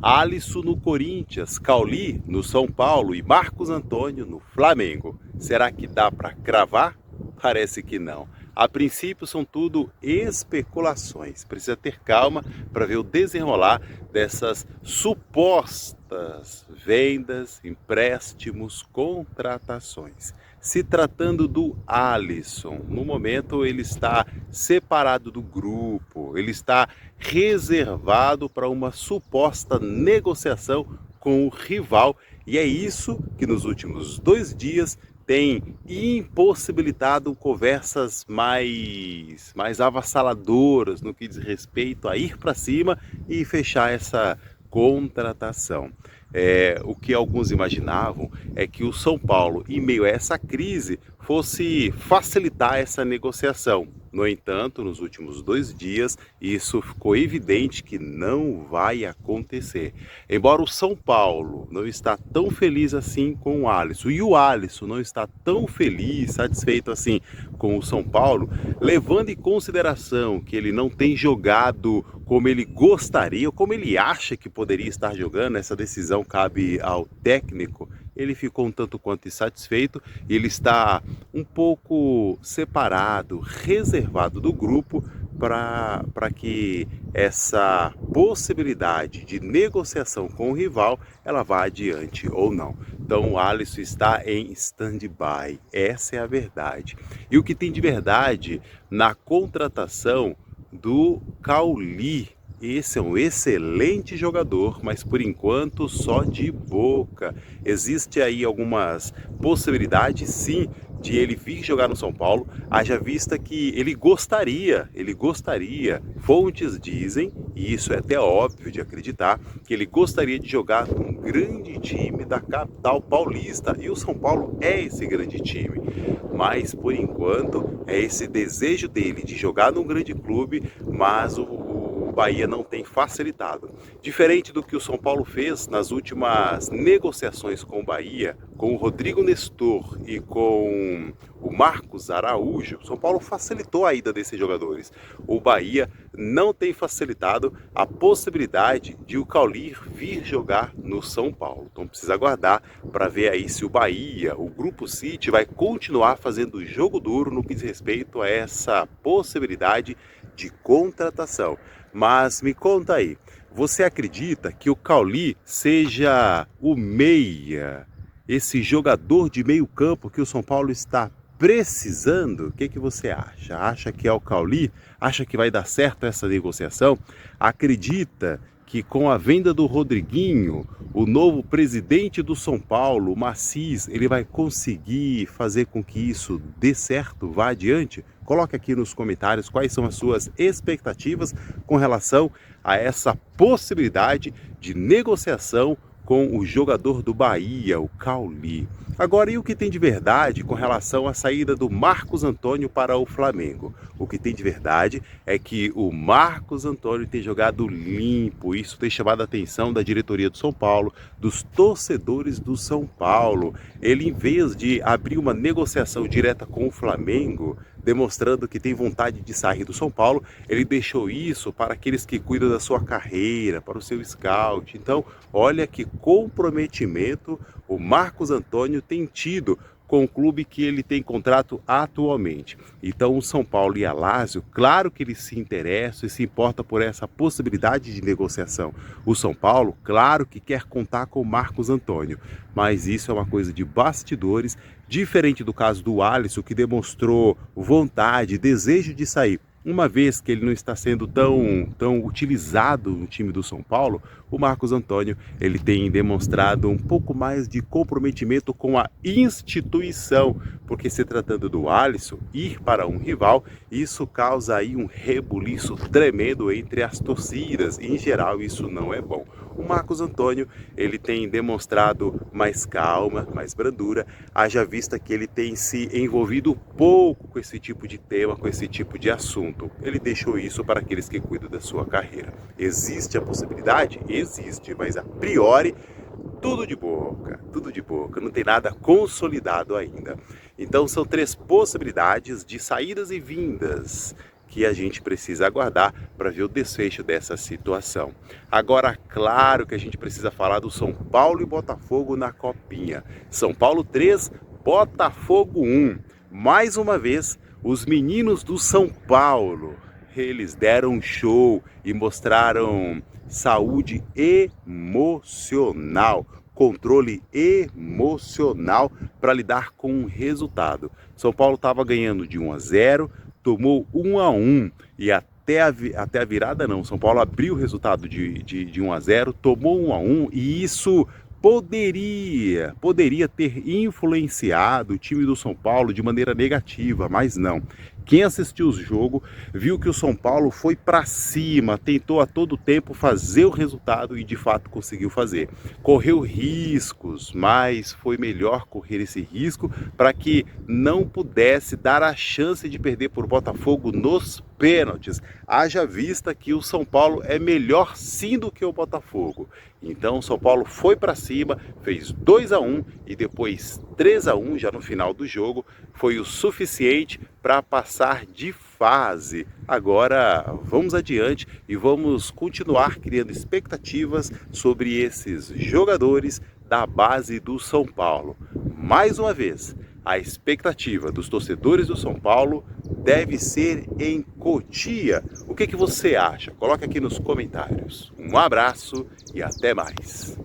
Alisson no Corinthians, Cauli no São Paulo e Marcos Antônio no Flamengo. Será que dá para cravar? Parece que não. A princípio são tudo especulações. Precisa ter calma para ver o desenrolar dessas supostas vendas, empréstimos, contratações. Se tratando do Alisson, no momento ele está separado do grupo, ele está reservado para uma suposta negociação com o rival, e é isso que nos últimos 2 dias tem impossibilitado conversas mais avassaladoras no que diz respeito a ir para cima e fechar essa contratação. O que alguns imaginavam é que o São Paulo, em meio a essa crise, fosse facilitar essa negociação. No entanto, nos últimos 2 dias, isso ficou evidente que não vai acontecer. Embora o São Paulo não está tão feliz assim com o Alisson, e o Alisson não está tão feliz, satisfeito assim com o São Paulo, levando em consideração que ele não tem jogado como ele gostaria, ou como ele acha que poderia estar jogando, essa decisão cabe ao técnico. Ele ficou um tanto quanto insatisfeito e ele está um pouco separado, reservado do grupo para que essa possibilidade de negociação com o rival ela vá adiante ou não. Então o Alisson está em stand-by, essa é a verdade. E o que tem de verdade na contratação do Cauli? Esse é um excelente jogador, mas por enquanto só de boca. Existe aí algumas possibilidades, sim, de ele vir jogar no São Paulo, haja vista que ele gostaria, fontes dizem, e isso é até óbvio de acreditar, que ele gostaria de jogar num grande time da capital paulista, e o São Paulo é esse grande time. Mas por enquanto é esse desejo dele de jogar num grande clube, mas o Bahia não tem facilitado. Diferente do que o São Paulo fez nas últimas negociações com o Bahia, com o Rodrigo Nestor e com o Marcos Araújo, o São Paulo facilitou a ida desses jogadores. O Bahia não tem facilitado a possibilidade de o Cauli vir jogar no São Paulo. Então precisa aguardar para ver aí se o Bahia, o Grupo City, vai continuar fazendo jogo duro no que diz respeito a essa possibilidade de contratação. Mas me conta aí, você acredita que o Cauli seja o meia, esse jogador de meio campo que o São Paulo está precisando? O que você acha? Acha que é o Cauli? Acha que vai dar certo essa negociação? Acredita que com a venda do Rodriguinho, o novo presidente do São Paulo, o Maciz, ele vai conseguir fazer com que isso dê certo, vá adiante? Coloque aqui nos comentários quais são as suas expectativas com relação a essa possibilidade de negociação com o jogador do Bahia, o Cauli. Agora, e o que tem de verdade com relação à saída do Marcos Antônio para o Flamengo? O que tem de verdade é que o Marcos Antônio tem jogado limpo, isso tem chamado a atenção da diretoria do São Paulo, dos torcedores do São Paulo. Ele, em vez de abrir uma negociação direta com o Flamengo, demonstrando que tem vontade de sair do São Paulo, ele deixou isso para aqueles que cuidam da sua carreira, para o seu scout. Então, olha que comprometimento o Marcos Antônio tem tido com o clube que ele tem contrato atualmente. Então o São Paulo e a Lazio, claro que eles se interessam e se importam por essa possibilidade de negociação. O São Paulo, claro que quer contar com o Marcos Antônio, mas isso é uma coisa de bastidores, diferente do caso do Alisson, que demonstrou vontade, desejo de sair. Uma vez que ele não está sendo tão utilizado no time do São Paulo, o Marcos Antônio ele tem demonstrado um pouco mais de comprometimento com a instituição, porque se tratando do Alisson ir para um rival, isso causa aí um rebuliço tremendo entre as torcidas, e em geral isso não é bom. O Marcos Antônio ele tem demonstrado mais calma, mais brandura, haja vista que ele tem se envolvido pouco com esse tipo de tema, com esse tipo de assunto. Ele deixou isso para aqueles que cuidam da sua carreira. Existe a possibilidade? Existe, mas a priori tudo de boca, não tem nada consolidado ainda. Então são 3 possibilidades de saídas e vindas que a gente precisa aguardar para ver o desfecho dessa situação. Agora, claro que a gente precisa falar do São Paulo e Botafogo na Copinha. São Paulo 3, Botafogo 1. Mais uma vez, os meninos do São Paulo, eles deram um show e mostraram saúde emocional, controle emocional para lidar com o resultado. São Paulo estava ganhando de 1-0, tomou 1-1 e até a virada não. São Paulo abriu o resultado de 1-0, tomou 1-1 e isso poderia ter influenciado o time do São Paulo de maneira negativa, mas não. Quem assistiu o jogo viu que o São Paulo foi para cima, tentou a todo tempo fazer o resultado e de fato conseguiu fazer. Correu riscos, mas foi melhor correr esse risco para que não pudesse dar a chance de perder por Botafogo nos pênaltis. Haja vista que o São Paulo é melhor sim do que o Botafogo. Então o São Paulo foi para cima, fez 2-1 e depois 3-1 já no final do jogo. Foi o suficiente para passar de fase. Agora vamos adiante e vamos continuar criando expectativas sobre esses jogadores da base do São Paulo. Mais uma vez, a expectativa dos torcedores do São Paulo deve ser em Cotia. O que você acha? Coloque aqui nos comentários. Um abraço e até mais.